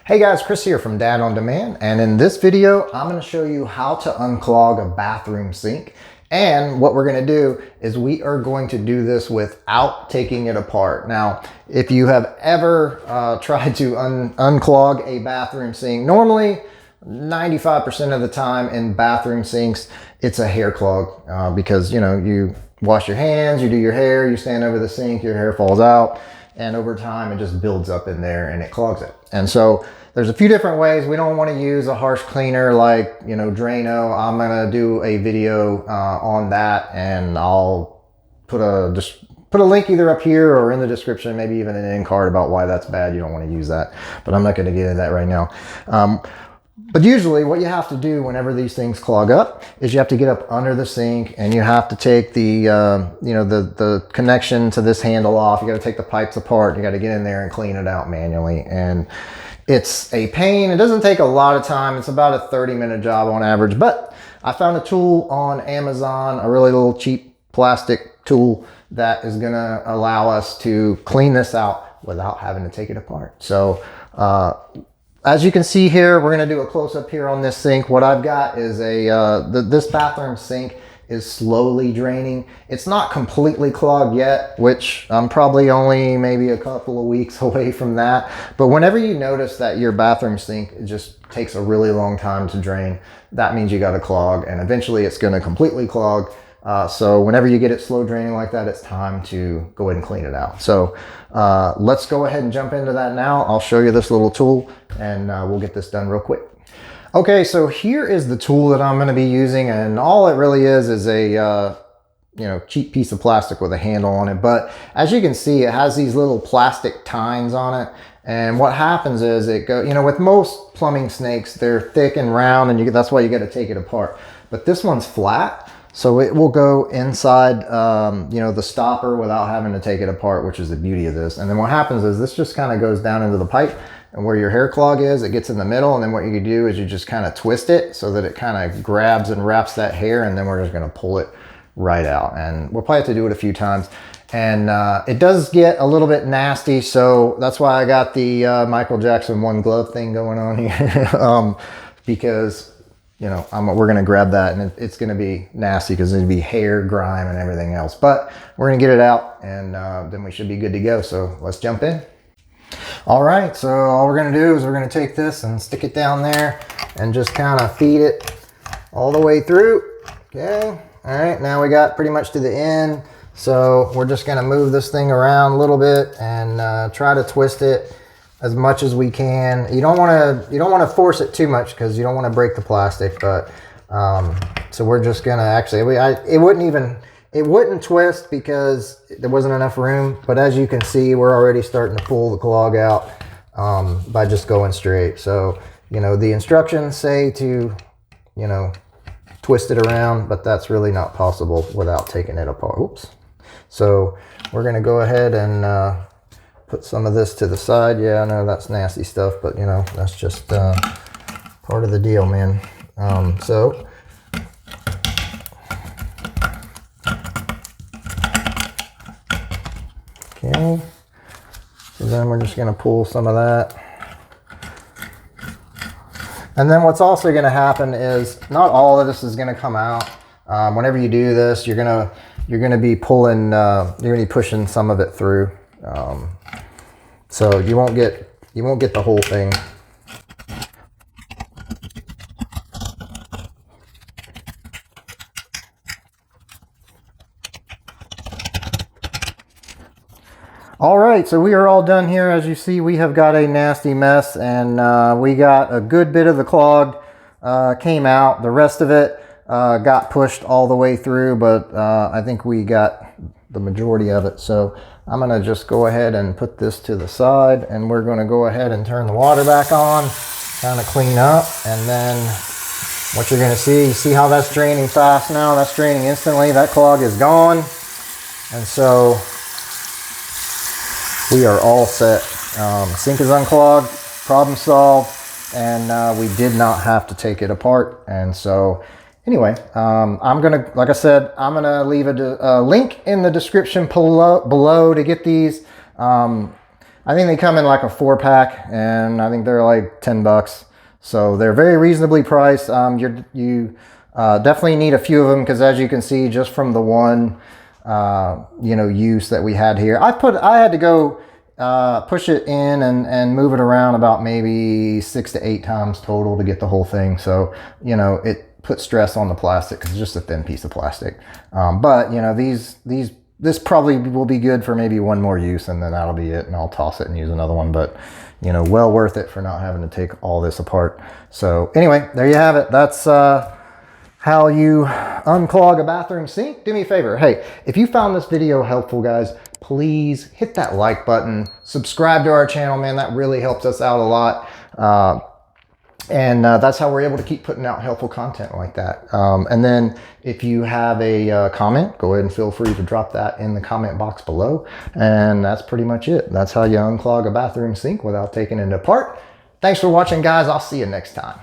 Hey guys, Chris here from Dad on Demand, and in this video I'm going to show you how to unclog a bathroom sink. And what we're going to do is we are going to do this without taking it apart. Now, if you have ever tried to unclog a bathroom sink, normally 95% of the time in bathroom sinks it's a hair clog because you wash your hands, you do your hair, you stand over the sink, your hair falls out, and over time it just builds up in there and it clogs it. And so there's a few different ways. We don't want to use a harsh cleaner like Drano. I'm gonna do a video on that, and I'll put a link either up here or in the description, maybe even an end card about why that's bad. You don't want to use that, but I'm not going to get into that right now. But usually what you have to do whenever these things clog up is you have to get up under the sink and you have to take the the connection to this handle off. You got to take the pipes apart. You got to get in there and clean it out manually, and it's a pain. It doesn't take a lot of time. It's about a 30-minute job on average, but I found a tool on Amazon, a really little cheap plastic tool that is going to allow us to clean this out without having to take it apart. So as you can see here, we're going to do a close-up here on this sink. What I've got is this bathroom sink is slowly draining. It's not completely clogged yet, which I'm probably only maybe a couple of weeks away from that. But whenever you notice that your bathroom sink just takes a really long time to drain, that means you got a clog, and eventually it's going to completely clog. So whenever you get it slow draining like that, it's time to go ahead and clean it out. So let's go ahead and jump into that now. I'll show you this little tool, and we'll get this done real quick. Okay, so here is the tool that I'm going to be using, and all it really is a cheap piece of plastic with a handle on it. But as you can see, it has these little plastic tines on it. And what happens is with most plumbing snakes, they're thick and round, and that's why you got to take it apart. But this one's flat, so it will go inside the stopper without having to take it apart, which is the beauty of this. And then what happens is this just kind of goes down into the pipe, and where your hair clog is, it gets in the middle, and then what you can do is you just kind of twist it so that it kind of grabs and wraps that hair, and then we're just going to pull it right out. And we'll probably have to do it a few times. And it does get a little bit nasty, so that's why I got the Michael Jackson one glove thing going on here. Because we're going to grab that, and it's going to be nasty because it'll be hair, grime, and everything else. But we're going to get it out, and then we should be good to go. So let's jump in. All right, so all we're going to do is we're going to take this and stick it down there and just kind of feed it all the way through. Okay, all right, now we got pretty much to the end. So we're just going to move this thing around a little bit and try to twist it as much as we can. You don't want to force it too much because you don't want to break the plastic. But so we're just going to actually it wouldn't twist because there wasn't enough room. But as you can see, we're already starting to pull the clog out by just going straight. So the instructions say to twist it around, but that's really not possible without taking it apart. Oops. So we're going to go ahead and put some of this to the side. Yeah, I know that's nasty stuff, but that's just part of the deal, man. So okay, so then we're just going to pull some of that. And then what's also going to happen is not all of this is going to come out. Whenever you do this, you're going to be pulling, you're going to be pushing some of it through. So you won't get the whole thing. All right, so we are all done here. As you see, we have got a nasty mess, and we got a good bit of the clog came out. The rest of it got pushed all the way through, but I think we got the majority of it. So I'm going to just go ahead and put this to the side, and we're going to go ahead and turn the water back on, kind of clean up, and then what you're going to see, you see how that's draining fast now? That's draining instantly. That clog is gone, and so we are all set. Sink is unclogged, problem solved, and we did not have to take it apart. And so anyway, like I said, I'm gonna leave a link in the description below to get these. I think they come in like a 4-pack, and I think they're like 10 bucks. So they're very reasonably priced. You definitely need a few of them, because as you can see, just from the one, use that we had here, I had to go push it in and move it around about maybe 6 to 8 times total to get the whole thing. So, it puts stress on the plastic because it's just a thin piece of plastic. But this probably will be good for maybe one more use, and then that'll be it, and I'll toss it and use another one. But well worth it for not having to take all this apart. So anyway, there you have it. That's how you unclog a bathroom sink. Do me a favor. Hey, if you found this video helpful, guys, please hit that like button, subscribe to our channel, man. That really helps us out a lot. And that's how we're able to keep putting out helpful content like that. And then if you have a comment, go ahead and feel free to drop that in the comment box below. And that's pretty much it. That's how you unclog a bathroom sink without taking it apart. Thanks for watching, guys. I'll see you next time.